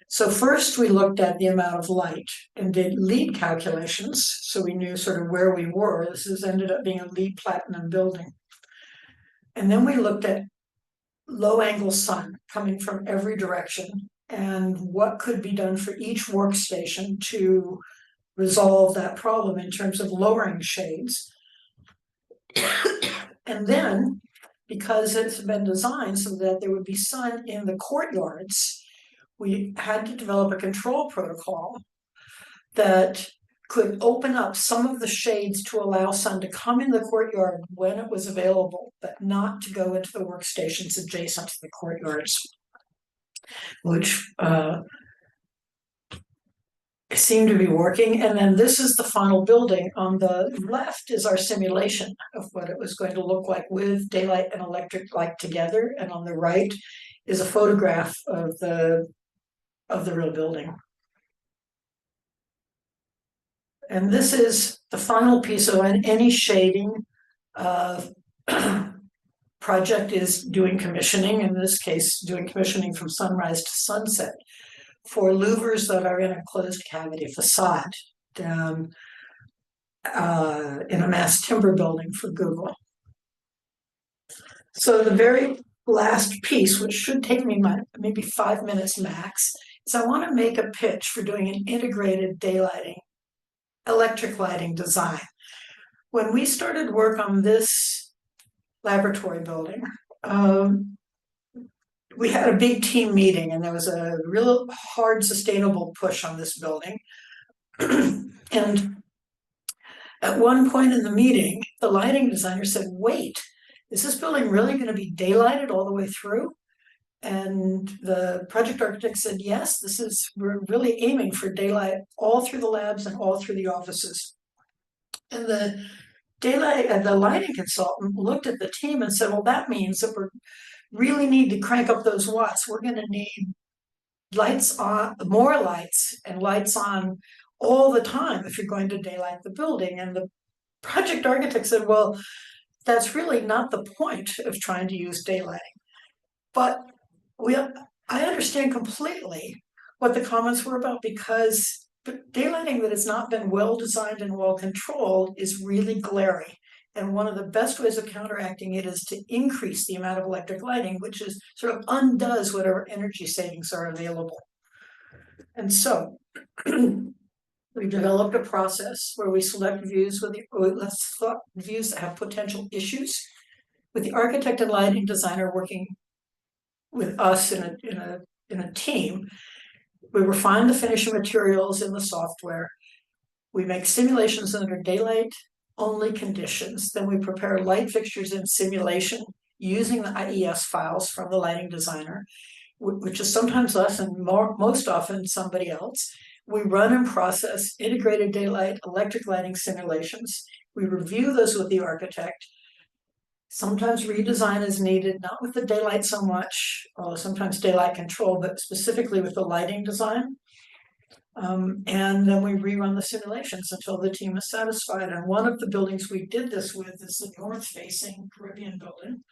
So first we looked at the amount of light and did LEED calculations, so we knew sort of where we were. This has ended up being a LEED platinum building. And then we looked at low angle sun coming from every direction and what could be done for each workstation to resolve that problem in terms of lowering shades. And then, because it's been designed so that there would be sun in the courtyards, we had to develop a control protocol that could open up some of the shades to allow sun to come in the courtyard when it was available, but not to go into the workstations adjacent to the courtyards, which seemed to be working. And then this is the final building. On the left is our simulation of what it was going to look like with daylight and electric light together. And on the right is a photograph of the real building. And this is the final piece of any shading project is doing commissioning, in this case, doing commissioning from sunrise to sunset for louvers that are in a closed cavity facade down in a mass timber building for Google. So the very last piece, which should take me maybe 5 minutes max, is I want to make a pitch for doing an integrated daylighting, electric lighting design. When we started work on this laboratory building, we had a big team meeting, and there was a real hard, sustainable push on this building. And at one point in the meeting, the lighting designer said, wait, is this building really going to be daylighted all the way through? And the project architect said, yes, we're really aiming for daylight all through the labs and all through the offices. And the lighting consultant looked at the team and said, well, that means that we really need to crank up those watts. We're going to need lights on, more lights and lights on all the time if you're going to daylight the building. And the project architect said, well, that's really not the point of trying to use daylighting. But I understand completely what the comments were about, because daylighting that has not been well designed and well controlled is really glary. And one of the best ways of counteracting it is to increase the amount of electric lighting, which is sort of undoes whatever energy savings are available. And so we developed a process where we select views views that have potential issues, with the architect and lighting designer working with us in a team. We refine the finishing materials in the software. We make simulations under daylight only conditions. Then we prepare light fixtures in simulation using the IES files from the lighting designer, which is sometimes us and most often somebody else. We run and process integrated daylight electric lighting simulations. We review those with the architect. Sometimes redesign is needed, not with the daylight so much, although sometimes daylight control, but specifically with the lighting design. And then we rerun the simulations until the team is satisfied. And one of the buildings we did this with is the north-facing Caribbean building.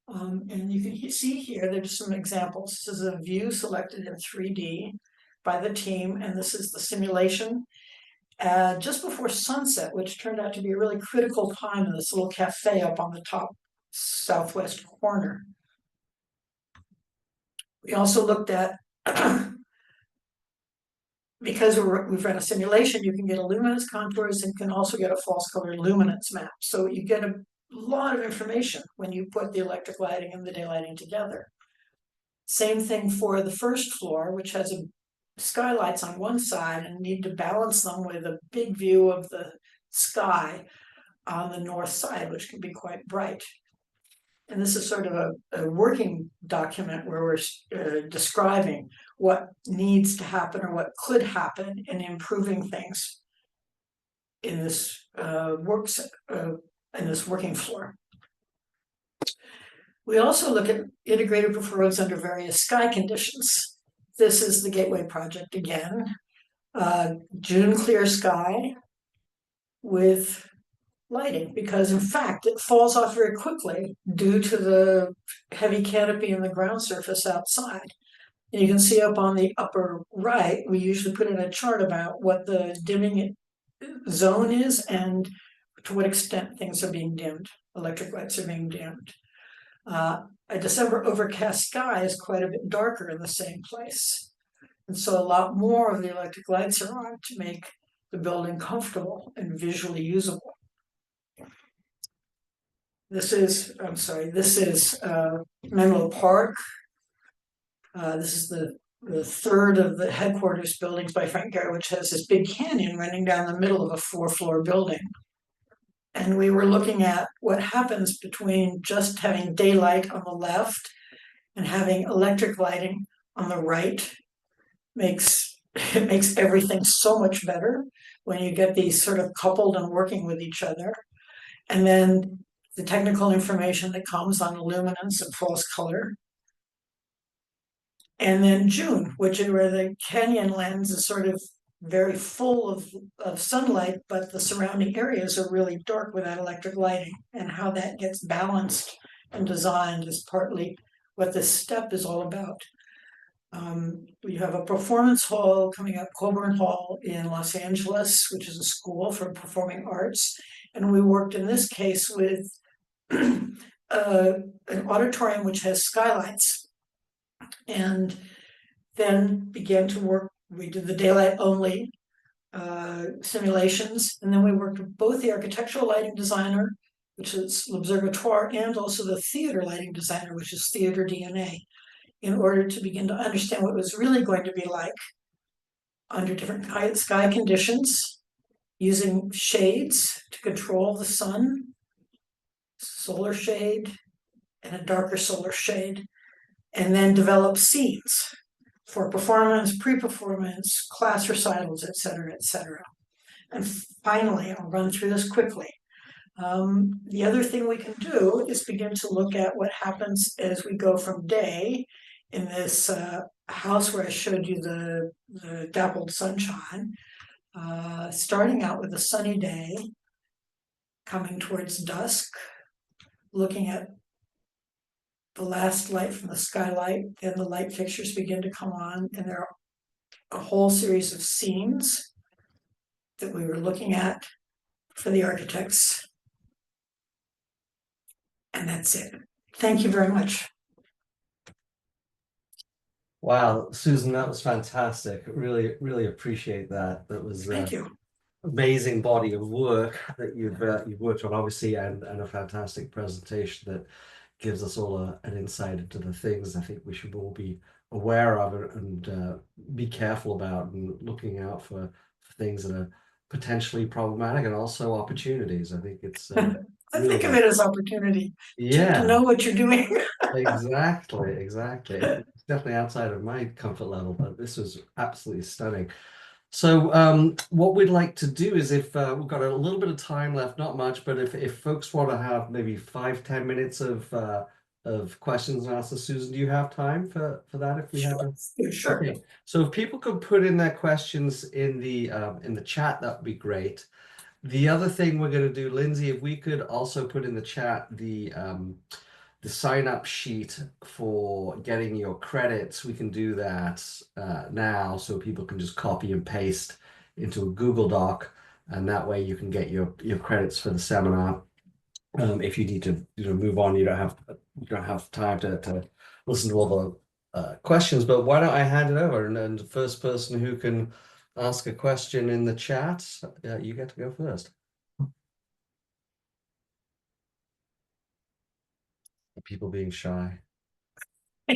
And you can see here, there's some examples. This is a view selected in 3D by the team, and this is the simulation just before sunset, which turned out to be a really critical time in this little cafe up on the top southwest corner. We also looked at, because we've run a simulation, you can get a luminance contours and can also get a false color luminance map. So you get a lot of information when you put the electric lighting and the daylighting together. Same thing for the first floor, which has skylights on one side and need to balance them with a big view of the sky on the north side, which can be quite bright. And this is sort of a working document where we're describing what needs to happen or what could happen in improving things in this working floor. We also look at integrated performance under various sky conditions. This is the Gateway project again. June clear sky with lighting, because in fact it falls off very quickly due to the heavy canopy in the ground surface outside. And you can see up on the upper right, we usually put in a chart about what the dimming zone is and to what extent things are being dimmed, electric lights are being dimmed. A December overcast sky is quite a bit darker in the same place. And so a lot more of the electric lights are on to make the building comfortable and visually usable. This is Menlo Park. This is the third of the headquarters buildings by Frank Gehry, which has this big canyon running down the middle of a 4-floor building. And we were looking at what happens between just having daylight on the left and having electric lighting on the right. It makes everything so much better when you get these sort of coupled and working with each other. And then the technical information that comes on luminance and false color. And then June, which is where the canyon lens is sort of very full of sunlight, but the surrounding areas are really dark without electric lighting. And how that gets balanced and designed is partly what this step is all about. We have a performance hall coming up, Coburn Hall in Los Angeles, which is a school for performing arts. And we worked in this case with an auditorium which has skylights, and then began to work. We did the daylight only simulations, and then we worked with both the architectural lighting designer, which is L'Observatoire, and also the theater lighting designer, which is Theater DNA, in order to begin to understand what it was really going to be like under different sky conditions, using shades to control the sun, solar shade, and a darker solar shade, and then develop scenes for performance, pre-performance, class recitals, et cetera, et cetera. And finally, I'll run through this quickly. The other thing we can do is begin to look at what happens as we go from day in this house where I showed you the dappled sunshine, starting out with a sunny day, coming towards dusk, looking at the last light from the skylight, then the light fixtures begin to come on, and there are a whole series of scenes that we were looking at for the architects. And that's it. Thank you very much. Wow, Susan, that was fantastic. Really, really appreciate that. That was Thank you. amazing body of work that you've worked on, obviously, and a fantastic presentation that gives us all an insight into the things I think we should all be aware of and be careful about, and looking out for things that are potentially problematic and also opportunities. I think it's I really, think of it as opportunity to yeah, know what you're doing. exactly. It's definitely outside of my comfort level, but this was absolutely stunning. So what we'd like to do is, if we've got a little bit of time left, not much, but if folks want to have maybe 5-10 minutes of questions and answers, Susan, do you have time for that? If we have a... Sure. Okay. So if people could put in their questions in the chat, that would be great. The other thing we're going to do, Lindsay, if we could also put in the chat the sign up sheet for getting your credits, we can do that now, so people can just copy and paste into a Google Doc, and that way you can get your credits for the seminar. If you need to move on, you don't have time to listen to all the questions. But why don't I hand it over, and the first person who can ask a question in the chat, you get to go first. People being shy.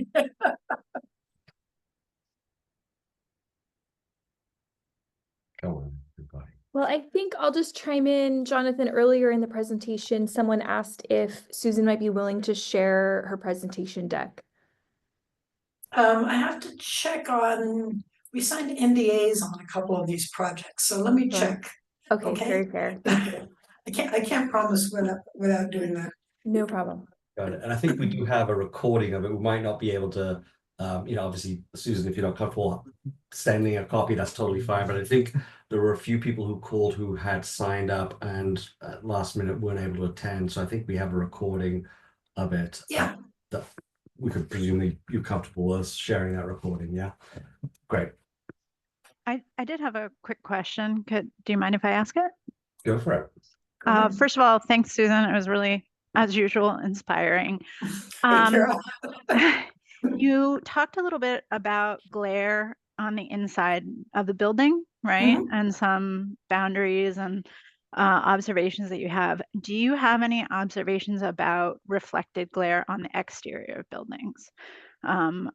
Come on, everybody. Well, I think I'll just chime in, Jonathan. Earlier in the presentation, someone asked if Susan might be willing to share her presentation deck. I have to check on, we signed NDAs on a couple of these projects, so let me check. Okay, Okay. very fair. Thank you. I can't promise without doing that. No problem. Got it. And I think we do have a recording of it. We might not be able to, obviously, Susan, if you're not comfortable sending a copy, that's totally fine. But I think there were a few people who called who had signed up and at last minute weren't able to attend. So I think we have a recording of it. Yeah. That we could presumably be comfortable with us sharing that recording. Yeah. Great. I did have a quick question. Do you mind if I ask it? Go for it. First of all, thanks, Susan. It was really, as usual, inspiring. You talked a little bit about glare on the inside of the building, right? Mhm. And some boundaries and observations that you have. Do you have any observations about reflected glare on the exterior of buildings?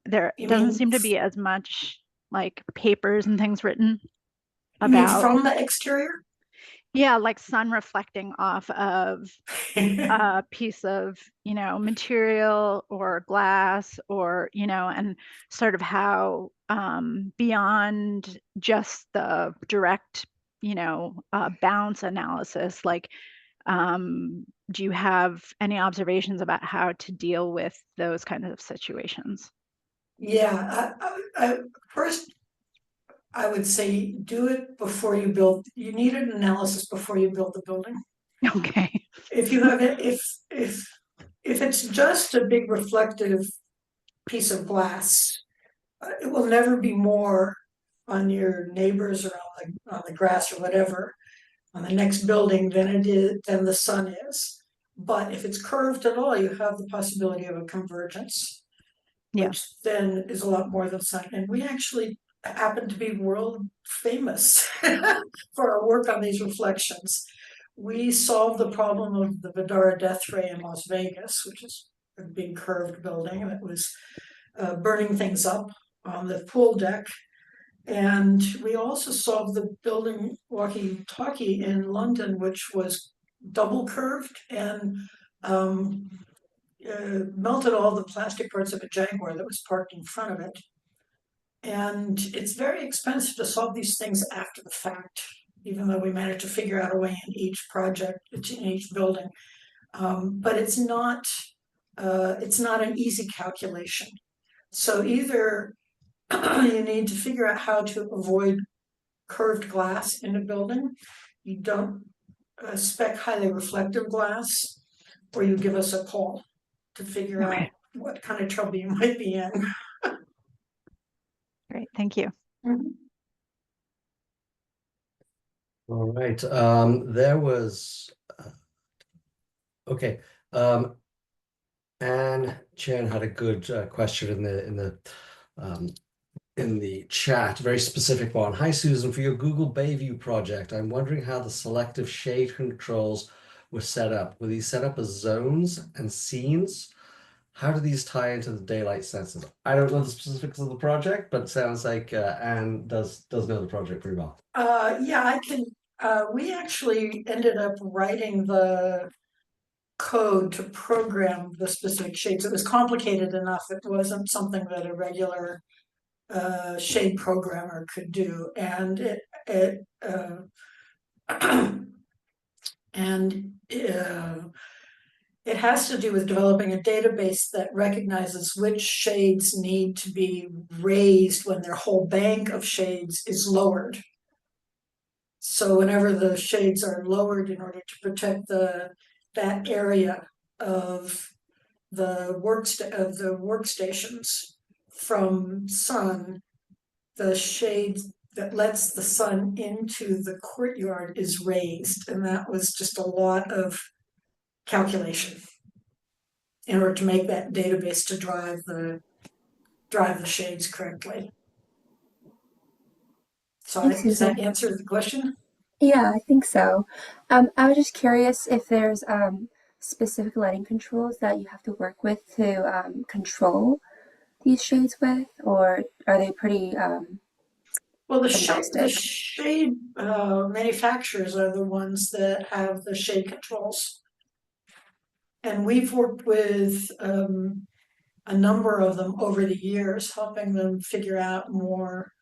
There doesn't seem to be as much like papers and things written You mean about from the exterior? Yeah, like sun reflecting off of a piece of, material or glass, or, and sort of how beyond just the direct, bounce analysis, like, do you have any observations about how to deal with those kinds of situations? Yeah, first, I would say do it before you build. You need an analysis before you build the building. Okay. If you have it, if it's just a big reflective piece of glass, it will never be more on your neighbors or on the grass or whatever on the next building than the sun is. But if it's curved at all, you have the possibility of a convergence, Yeah. which then is a lot more than sun. And we actually happen to be world famous for our work on these reflections. We solved the problem of the Vidara death ray in Las Vegas, which is a big curved building that was burning things up on the pool deck. And we also solved the building walkie-talkie in London, which was double curved and melted all the plastic parts of a Jaguar that was parked in front of it. And it's very expensive to solve these things after the fact, even though we managed to figure out a way in each project, in each building. But it's not an easy calculation. So either you need to figure out how to avoid curved glass in a building. You don't spec highly reflective glass, or you give us a call to figure out what kind of trouble you might be in. Great. Thank you. All right. There was okay. Anne Chen had a good question in the chat, a very specific one. Hi, Susan. For your Google Bayview project, I'm wondering how the selective shade controls were set up. Were these set up as zones and scenes? How do these tie into the daylight sensors? I don't know the specifics of the project, but it sounds like Anne does know the project pretty well. Yeah, I can. We actually ended up writing the code to program the specific shades. It was complicated enough. It wasn't something that a regular shade programmer could do, and it has to do with developing a database that recognizes which shades need to be raised when their whole bank of shades is lowered. So whenever the shades are lowered in order to protect that area of the workstations from sun, the shade that lets the sun into the courtyard is raised, and that was just a lot of calculation in order to make that database to drive the shades correctly. So Thanks, does that Susan. answer the question? Yeah, I think so. I was just curious if there's specific lighting controls that you have to work with to control these shades with, or are they pretty Well, the agnostic? shade manufacturers are the ones that have the shade controls. And we've worked with a number of them over the years, helping them figure out more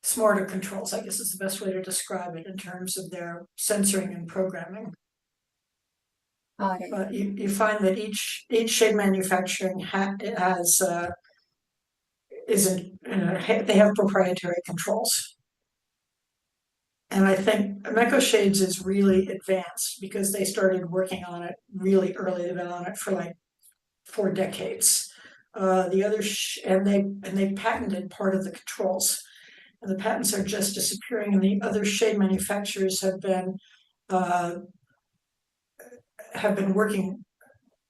smarter controls, I guess is the best way to describe it in terms of their censoring and programming. Got it. But you find that each shade manufacturing has they have proprietary controls. And I think Meco Shades is really advanced because they started working on it really early. They've been on it for like 4 decades. The other and they patented part of the controls, and the patents are just disappearing. And the other shade manufacturers have been working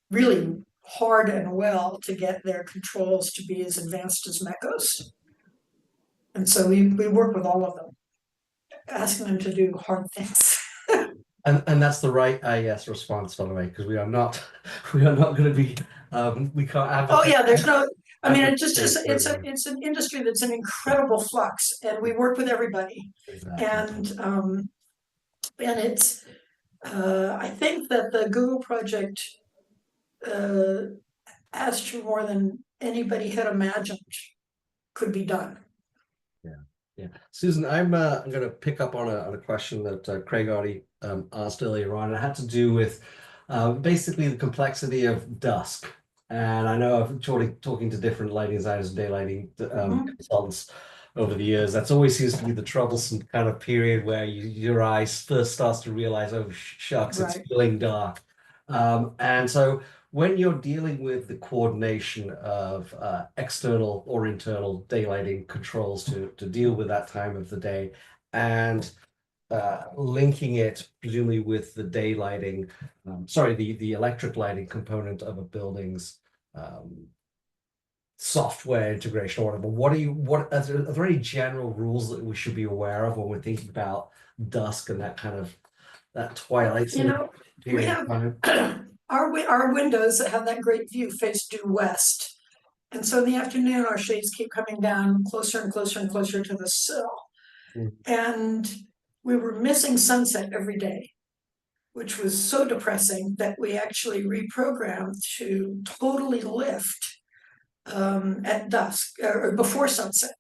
really hard and well to get their controls to be as advanced as Meco's. And so we work with all of them, asking them to do hard things. And that's the right IES response, by the way, because we are not going to be we can't advocate. Oh yeah, there's no. I mean, it's an industry that's in incredible flux, and we work with everybody. Exactly. And it's I think that the Google project asked for more than anybody had imagined could be done. Yeah, Susan, I'm going to pick up on a question that Craig already asked earlier on. It had to do with basically the complexity of dusk And I know I've talking to different lighting designers and day lighting consultants over the years. That's always seems to be the troublesome kind of period where your eyes first starts to realize, oh shucks, it's Right. feeling dark. And so when you're dealing with the coordination of external or internal daylighting controls to deal with that time of the day, and linking it presumably with the daylighting, the electric lighting component of a building's software integration or whatever. Are there any general rules that we should be aware of when we're thinking about dusk and that kind of that twilight You know, we period have of time? our windows that have that great view face due west. And so in the afternoon, our shades keep coming down closer and closer and closer to the sill. Mm. And we were missing sunset every day, which was so depressing that we actually reprogrammed to totally lift at dusk or before sunset,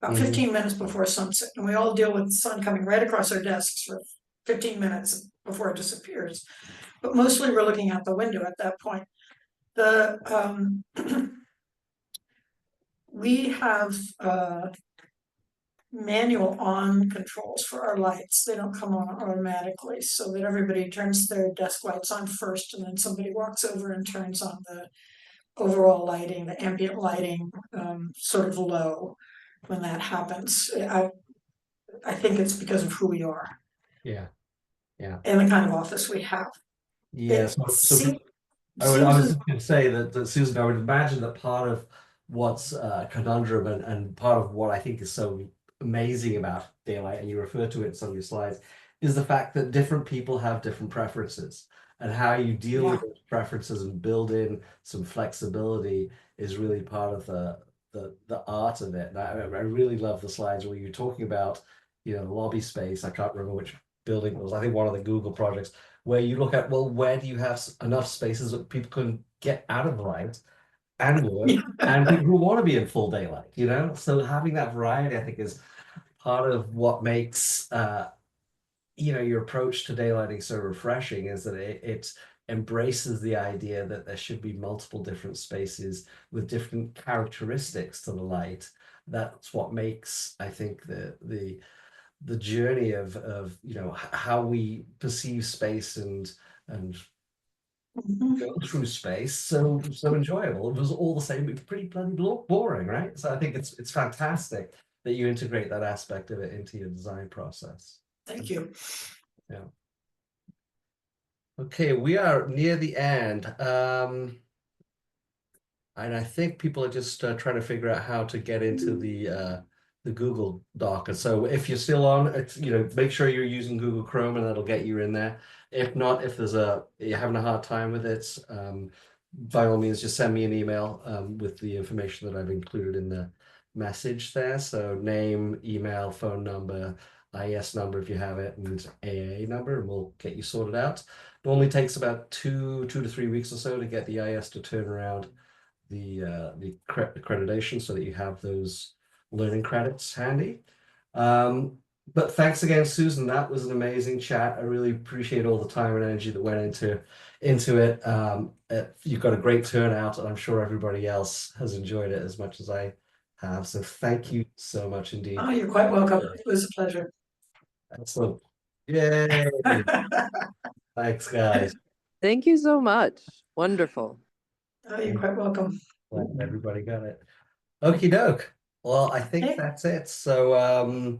about 15 minutes before sunset. And we all deal with the sun coming right across our desks for 15 minutes before it disappears. But mostly we're looking out the window at that point. The we have manual on controls for our lights. They don't come on automatically, so that everybody turns their desk lights on first, and then somebody walks over and turns on the overall lighting, the ambient lighting, sort of low when that happens. I think it's because of who we are. Yeah. And the kind of office we have. Yeah. I was just going to say that Susan, I would imagine that part of what's a conundrum and part of what I think is so amazing about daylight, and you refer to it in some of your slides, is the fact that different people have different preferences, and how you deal with those preferences and build in some flexibility is really part of the art of it. And I really love the slides where you're talking about, the lobby space. I can't remember which building it was. I think one of the Google projects, where you look at, well, where do you have enough spaces that people can get out of the light and work, and people who want to be in full daylight, So having that variety, I think, is part of what makes your approach to daylighting so refreshing, is that it embraces the idea that there should be multiple different spaces with different characteristics to the light. That's what makes, I think, the journey of how we perceive space and go through space so enjoyable. It was all the same, but pretty bloody boring, right? So I think it's fantastic that you integrate that aspect of it into your design process. Thank you. Yeah. Okay, we are near the end. And I think people are just trying to figure out how to get into the Google Doc. And so if you're still on, make sure you're using Google Chrome, and that'll get you in there. If not, if you're having a hard time with it, by all means, just send me an email with the information that I've included in the message there. So name, email, phone number, IES number if you have it, and AA number, and we'll get you sorted out. Normally takes about 2 to 3 weeks or so to get the IES to turn around the accreditation, so that you have those learning credits handy. But thanks again, Susan. That was an amazing chat. I really appreciate all the time and energy that went into it. You've got a great turnout, and I'm sure everybody else has enjoyed it as much as I have. So thank you so much indeed. Oh, you're quite welcome. It was a pleasure. Excellent. Yay. Thanks, guys. Thank you so much. Wonderful. Oh, you're quite welcome. Glad everybody got it. Okie doke. Well, I think that's it. So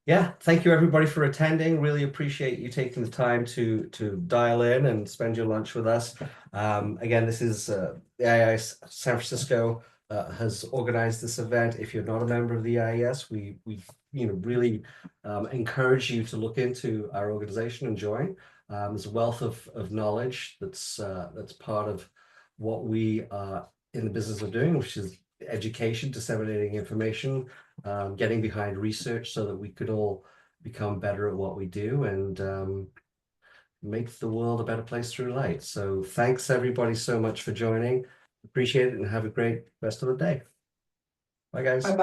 yeah, thank you everybody for attending. Really appreciate you taking the time to dial in and spend your lunch with us. Again, this is the IES San Francisco has organized this event. If you're not a member of the IES, we really encourage you to look into our organization and join. There's a wealth of knowledge that's part of what we are in the business of doing, which is education, disseminating information, getting behind research so that we could all become better at what we do and make the world a better place through light. So thanks everybody so much for joining. Appreciate it, and have a great rest of the day. Bye, guys. Bye-bye.